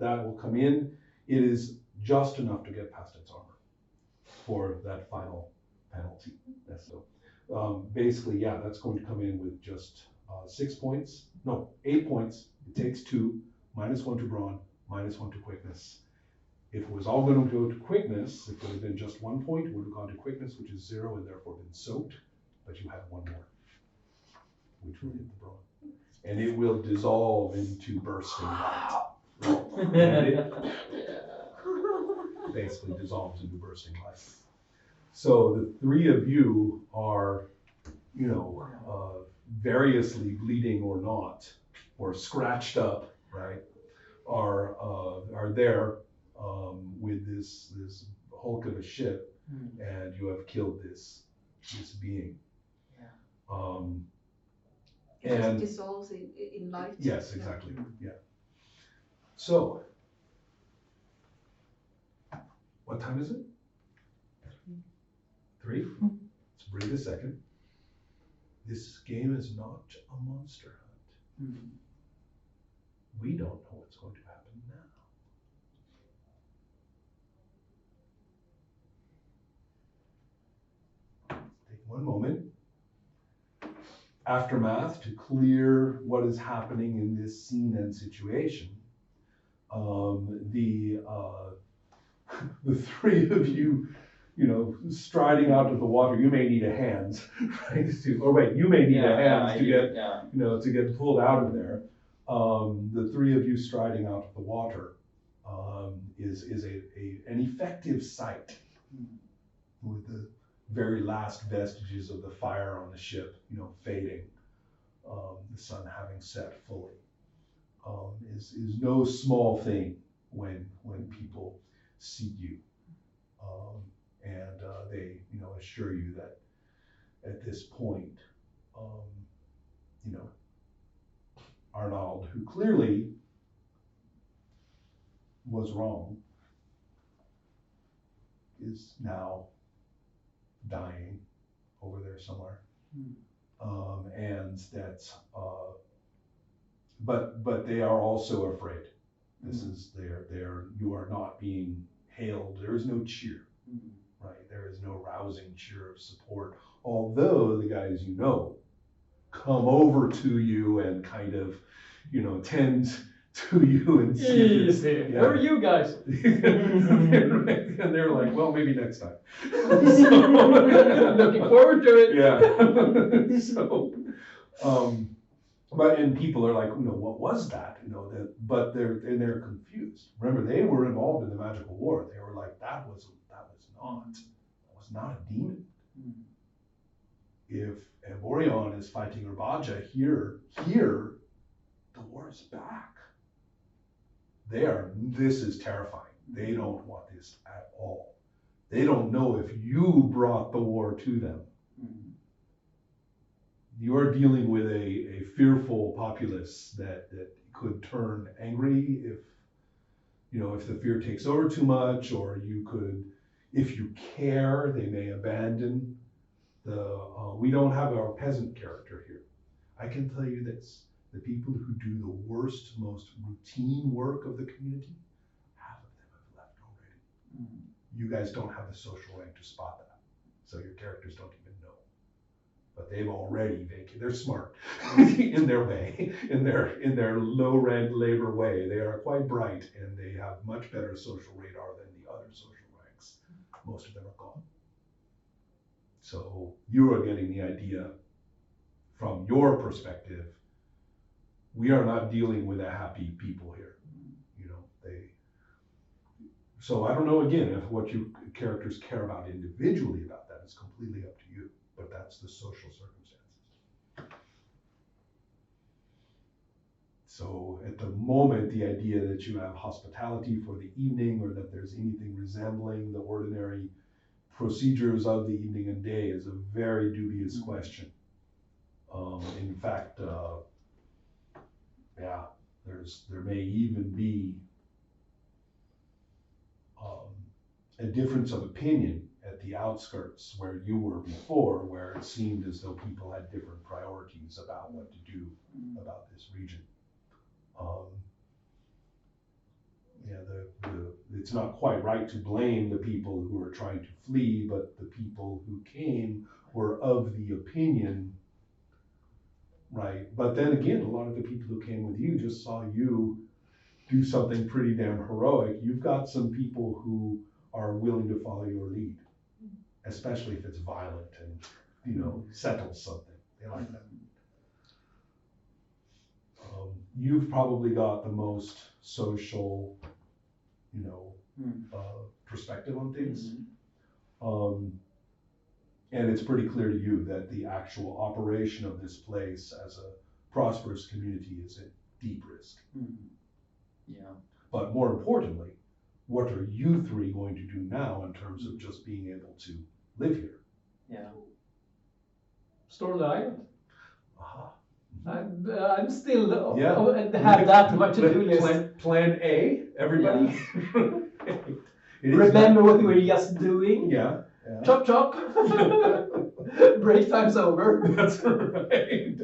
that will come in. It is just enough to get past its armor for that final penalty. So basically, yeah, that's going to come in with just 6 points. No, 8 points. It takes 2, -1 to brawn, -1 to quickness. If it was all going to go to quickness, if it would have been just 1 point, it would have gone to quickness, which is 0, and therefore been soaked. But you have 1 more, which will hit the brawn. And it will dissolve into bursting light. And it basically dissolves into bursting light. So the 3 of you are, variously bleeding or not, or scratched up, right? Are there with this hulk of a ship, and you have killed this being. It And just dissolves in light. yes, exactly. Yeah. So, what time is it? 3? Let's breathe a second. This game is not a monster hunt. We don't know what's going to happen now. Take one moment. Aftermath to clear what is happening in this scene and situation. The 3 of you, striding out of the water. You may need a hand, right? You may need a hand to get pulled out of there. The 3 of you striding out of the water is an effective sight, with the very last vestiges of the fire on the ship, fading, the sun having set fully, is no small thing when people see you, and they assure you that at this point, Arnold, who clearly was wrong, is now dying over there somewhere, and that, but they are also afraid. This is you are not being hailed. There is no cheer, right? There is no rousing cheer of support. Although the guys come over to you and kind of, tend to you and see this. Where are you guys? And they're like, well, maybe next time. Looking forward to it. Yeah. So, and people are like, what was that? But they're confused. Remember, they were involved in the magical war. They were like, that was not a demon. If Eborion is fighting Urbaja here, the war is back. This is terrifying. They don't want this at all. They don't know if you brought the war to them. You are dealing with a fearful populace that could turn angry if the fear takes over too much, or if you care, they may abandon we don't have our peasant character here. I can tell you this, the people who do the worst, most routine work of the community, half of them have left already. You guys don't have the social rank to spot that, so your characters don't even know. But they've already vacated. They're smart in their way, in their low rank labor way. They are quite bright, and they have much better social radar than the other social ranks. Most of them are gone. So you are getting the idea from your perspective. We are not dealing with a happy people here. So I don't know, again, if what you characters care about individually about that is completely up to you, but that's the social circumstances. So at the moment, the idea that you have hospitality for the evening, or that there's anything resembling the ordinary procedures of the evening and day, is a very dubious question. In fact, there may even be a difference of opinion at the outskirts where you were before, where it seemed as though people had different priorities about what to do about this region. it's not quite right to blame the people who are trying to flee, but the people who came were of the opinion, right? But then again, a lot of the people who came with you just saw you do something pretty damn heroic. You've got some people who are willing to follow your lead, especially if it's violent and, you know, settles something. They like that. You've probably got the most social, you know, perspective on things. And it's pretty clear to you that the actual operation of this place as a prosperous community is at deep risk. Yeah. But more importantly, what are you three going to do now in terms of just being able to live here? Yeah. Storm the island. Aha. I'm still Yeah. have that on my to-do list. Plan A, everybody. It is Remember what we were just doing? Yeah. Chop chop. Break time's over. That's right.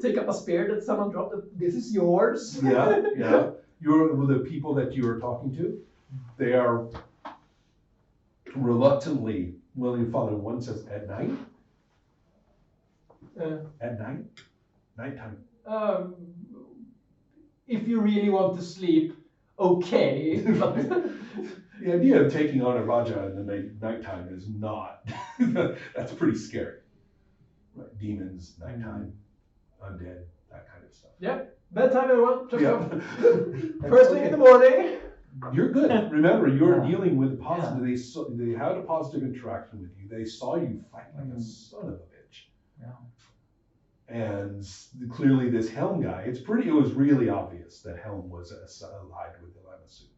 Take up a spear that someone dropped. This is yours. Yeah. The people that you are talking to, they are reluctantly willing to follow. One says at night. At night? Nighttime. If you really want to sleep, okay. But the idea of taking on a Raja in the nighttime is not, that's pretty scary. Right? Demons, nighttime, undead, that kind of stuff. Yeah, bedtime everyone. Just Yeah. First thing in the morning. You're good. Remember, you're dealing with positive. They had a positive interaction with you. They saw you fight like a son of a bitch. Yeah. And clearly, this Helm guy. It was really obvious that Helm was allied with the Lamasu.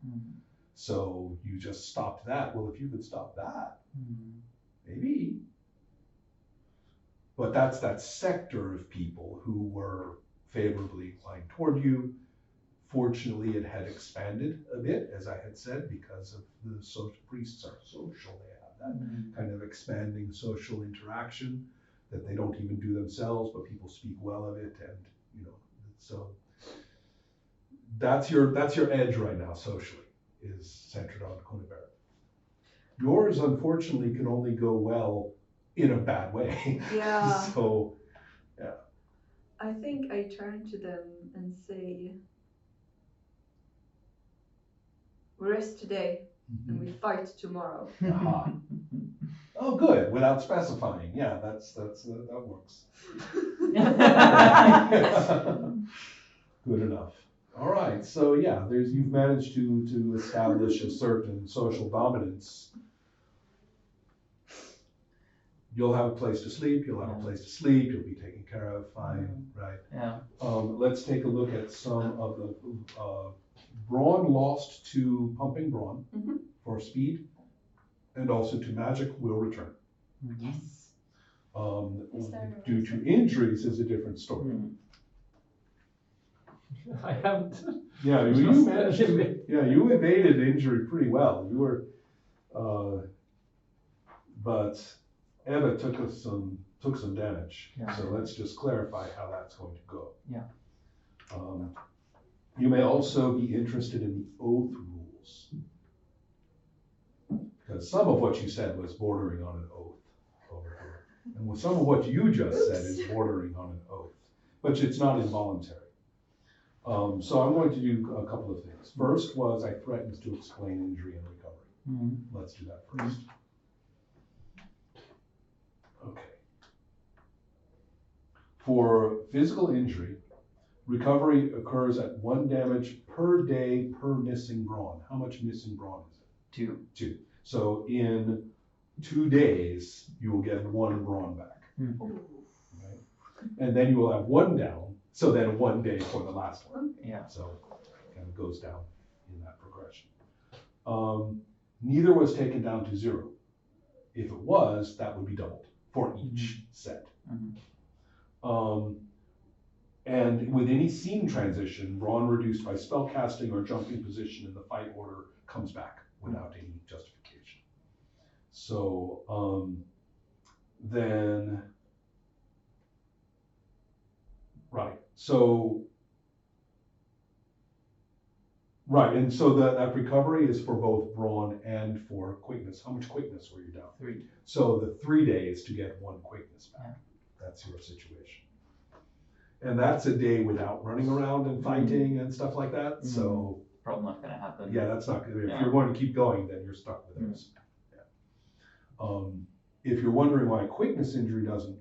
So you just stopped that. Well, if you could stop that, maybe. But that's that sector of people who were favorably inclined toward you. Fortunately, it had expanded a bit, as I had said, because of the social priests are social. They have that kind of expanding social interaction that they don't even do themselves, but people speak well of it, and you know, so that's your edge right now socially, is centered on Kunibera. Yours, unfortunately, can only go well in a bad way. Yeah. So, yeah. I think I turn to them and say, we rest today and we fight tomorrow. Aha. Oh, good. Without specifying, yeah, that works. Good enough. All right. So yeah, you've managed to establish a certain social dominance. You'll have a place to sleep. You'll have a place to sleep. You'll be taken care of. Fine, right? Yeah. Let's take a look at some of the brawn lost to pumping brawn for speed, and also to magic will return. Yes. Due to injuries is a different story. I haven't. Yeah, you managed. Yeah, you evaded injury pretty well. You were, but Eva took some damage. Yeah. So let's just clarify how that's going to go. Yeah. You may also be interested in the oath rules, because some of what you said was bordering on an oath over here, and some of what you just said is bordering on an oath, but it's not involuntary. So I'm going to do a couple of things. First was I threatened to explain injury and recovery. Let's do that first. Okay. For physical injury, recovery occurs at 1 damage per day per missing brawn. How much missing brawn is it? 2. So in 2 days, you will get 1 brawn back. Right? And then you will have 1 down. So then 1 day for the last one. Yeah. So it kind of goes down in that progression. Neither was taken down to 0. If it was, that would be doubled for each set. And with any scene transition, brawn reduced by spell casting or jumping position in the fight order comes back without any justification. So then, right. So Right, and so that recovery is for both brawn and for quickness. How much quickness were you down? 3. So the 3 days to get 1 quickness back. That's your situation. And that's a day without running around and fighting and stuff like that. So Probably not gonna happen. yeah, that's not good. If Yeah. you're going to keep going, then you're stuck with those. Yeah. If you're wondering why quickness injury doesn't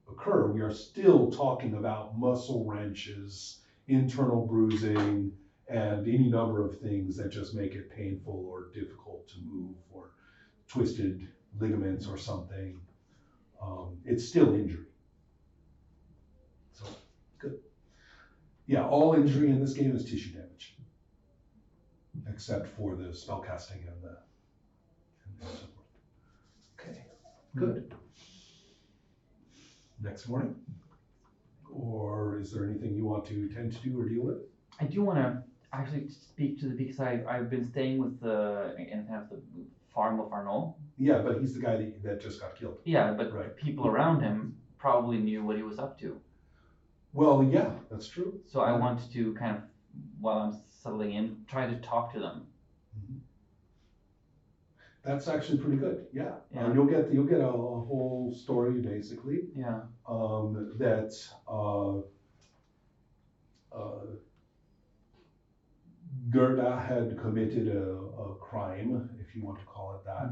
occur, we are still talking about muscle wrenches, internal bruising, and any number of things that just make it painful or difficult to move, or twisted ligaments or something. It's still injury. So, good. Yeah, all injury in this game is tissue damage, except for the spellcasting and so forth. Okay, good. Next morning? Or is there anything you want to tend to do or deal with? I do want to actually speak to because I've been staying with in kind of the farm of Arnaud. Yeah, but he's the guy that just got killed. Yeah, but Right. the people around him probably knew what he was up to. Well, yeah, that's true. So I want to kind of, while I'm settling in, try to talk to them. That's actually pretty good. Yeah, Yeah. You'll get a whole story basically. Yeah. That Gerda had committed a crime, if you want to call it that,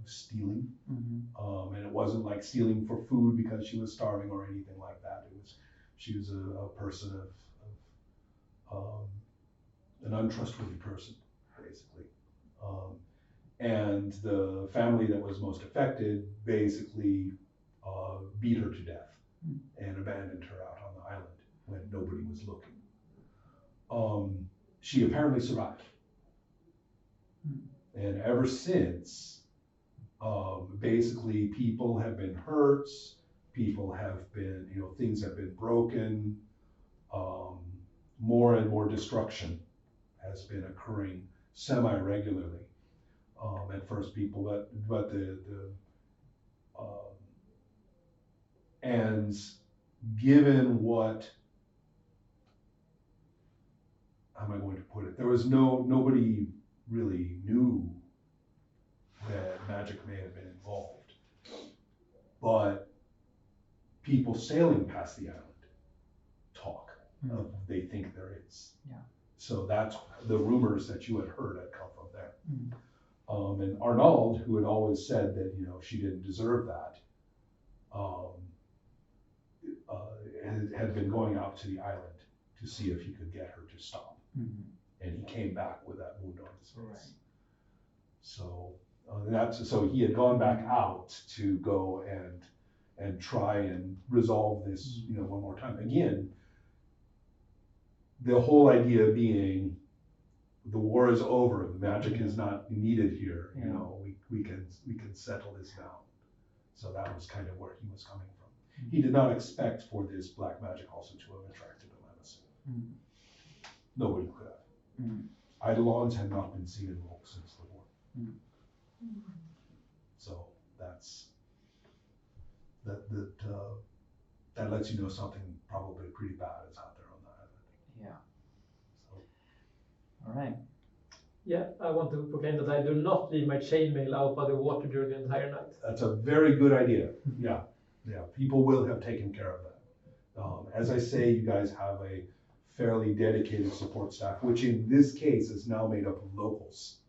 stealing. Mm-hmm. And it wasn't like stealing for food because she was starving or anything like that. She was a person of an untrustworthy person, basically. And the family that was most affected basically beat her to death and abandoned her out on the island when nobody was looking. She apparently survived. And ever since, basically people have been hurt, people have been, things have been broken, more and more destruction has been occurring semi-regularly. At first people, but and given what, how am I going to put it? There was nobody really knew that magic may have been involved, but people sailing past the island talk of they think there is. Yeah. So that's the rumors that you had heard had come from there. And Arnold, who had always said that she didn't deserve that, had been going out to the island to see if he could get her to stop. And he came back with that wound on his face. Right. So so he had gone back out to go and try and resolve this one more time. Again, the whole idea being the war is over, the magic is not needed here. Yeah. We can settle this down. So that was kind of where he was coming from. He did not expect for this black magic also to have attracted a Lamasu. Nobody could have. Eidolons had not been seen in Volk since the war. So that's that lets you know something probably pretty bad is out there on the island. Yeah. So. All right. Yeah, I want to proclaim that I do not leave my chainmail out by the water during the entire night. That's a very good idea. Yeah, people will have taken care of that. As I say, you guys have a fairly dedicated support staff, which in this case is now made up of locals.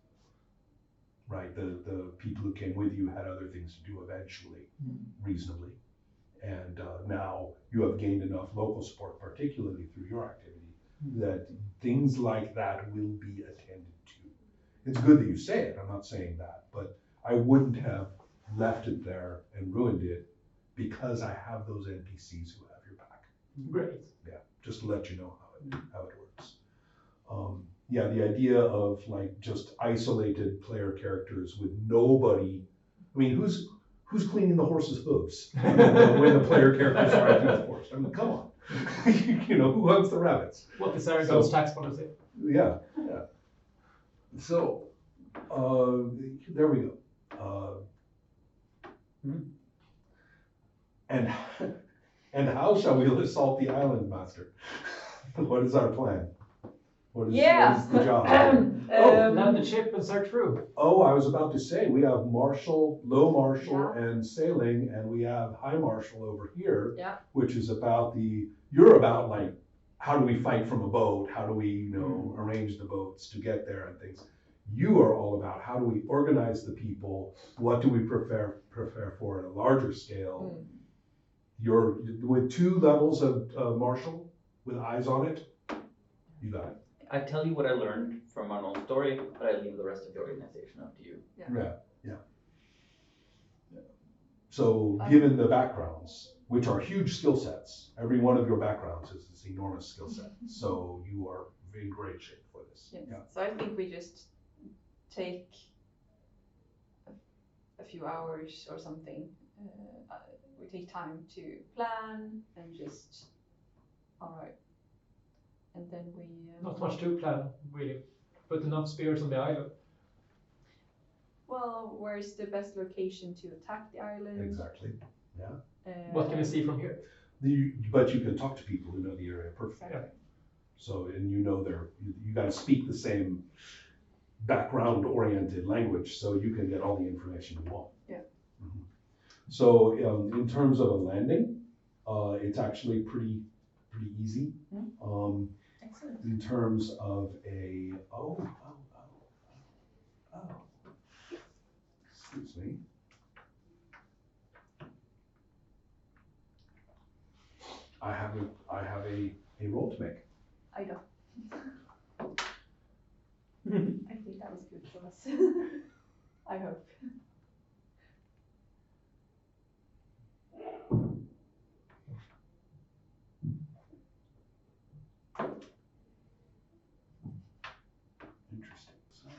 Right, the people who came with you had other things to do eventually, reasonably. And now you have gained enough local support, particularly through your activity, that things like that will be attended to. It's good that you say it, I'm not saying that, but I wouldn't have left it there and ruined it because I have those NPCs who have your back. Great. Yeah, just to let you know how it works. Yeah, the idea of like just isolated player characters with nobody. I mean, who's cleaning the horse's hooves when the player characters are acting the horse? I mean, come on. Who hugs the rabbits? What is Aragon's tax policy? Yeah. So, there we go. And how shall we assault the island, master? What is our plan? What is Yeah. the job? Land the ship and search through. Oh, I was about to say, we have martial, low martial Yeah. and sailing, and we have high martial over here, Yeah. which is about you're about like, how do we fight from a boat? How do we, arrange the boats to get there and things? You are all about how do we organize the people? What do we prefer for at a larger scale? You're with 2 levels of martial with eyes on it. You got it. I tell you what I learned from my own story, but I leave the rest of the organization up to you. Yeah. So given the backgrounds, which are huge skill sets, every one of your backgrounds is this enormous skill set. So you are in great shape for this. Yes. Yeah. So I think we just take a few hours or something. We take time to plan and just, all right. And then we. Not much to plan, really. Put enough spears on the island. Well, where's the best location to attack the island? Exactly. Yeah. What can we see from here? But you can talk to people who know the area perfectly. Exactly. So, and you guys speak the same background-oriented language, so you can get all the information you want. Yeah. Mm-hmm. So, in terms of a landing, it's actually pretty easy. Excellent. In terms of excuse me. I have a roll to make. I know. I think that was good for us. I hope. Interesting. So,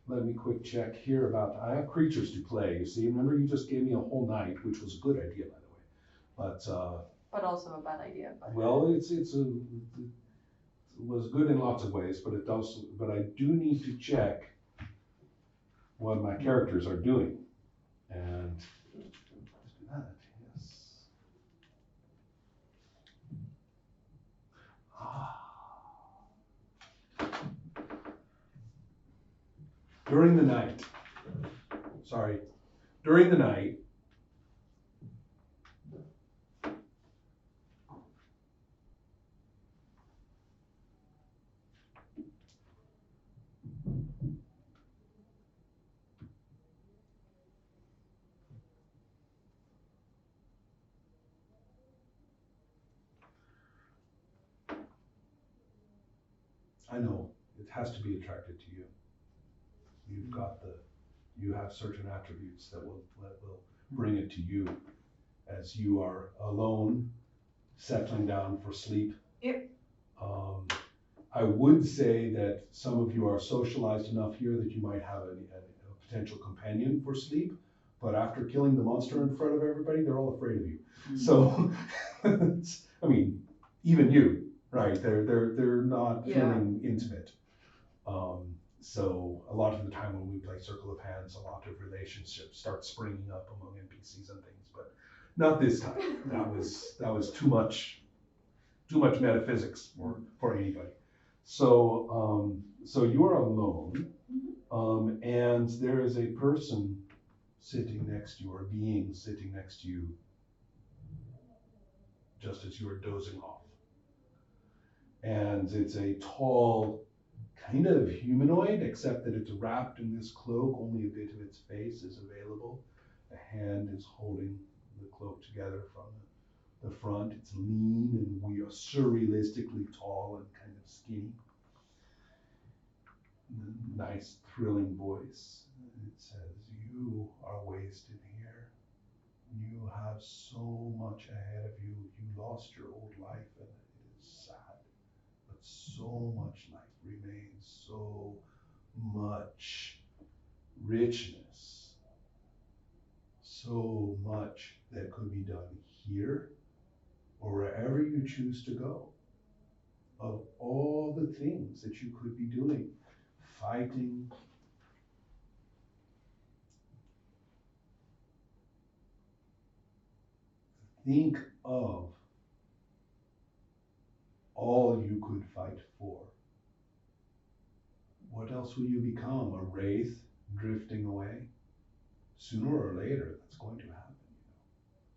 let me quick check here I have creatures to play. You see, remember you just gave me a whole night, which was a good idea, by the way. But also a bad idea. But Well, it was good in lots of ways, but I do need to check what my characters are doing, and let's do that. Yes. During the night. I know, it has to be attracted to you. You have certain attributes that will bring it to you as you are alone, settling down for sleep. Yep. I would say that some of you are socialized enough here that you might have a potential companion for sleep, but after killing the monster in front of everybody, they're all afraid of you. So, I mean, even you, right? They're not feeling intimate. So a lot of the time when we play Circle of Hands, a lot of relationships start springing up among NPCs and things, but not this time. That was too much metaphysics for anybody. So you are alone, and there is a person sitting next to you, or a being sitting next to you, just as you are dozing off. And it's a tall, kind of humanoid, except that it's wrapped in this cloak. Only a bit of its face is available. A hand is holding the cloak together from the front. It's lean and we are surrealistically tall and kind of skinny. Nice, thrilling voice. It says, "You are wasted here. You have so much ahead of you. You lost your old life and it is sad. But so much life remains, so much richness, so much that could be done here or wherever you choose to go. Of all the things that you could be doing, fighting, think of all you could fight for, what else will you become? A wraith drifting away? Sooner or later, that's going to happen.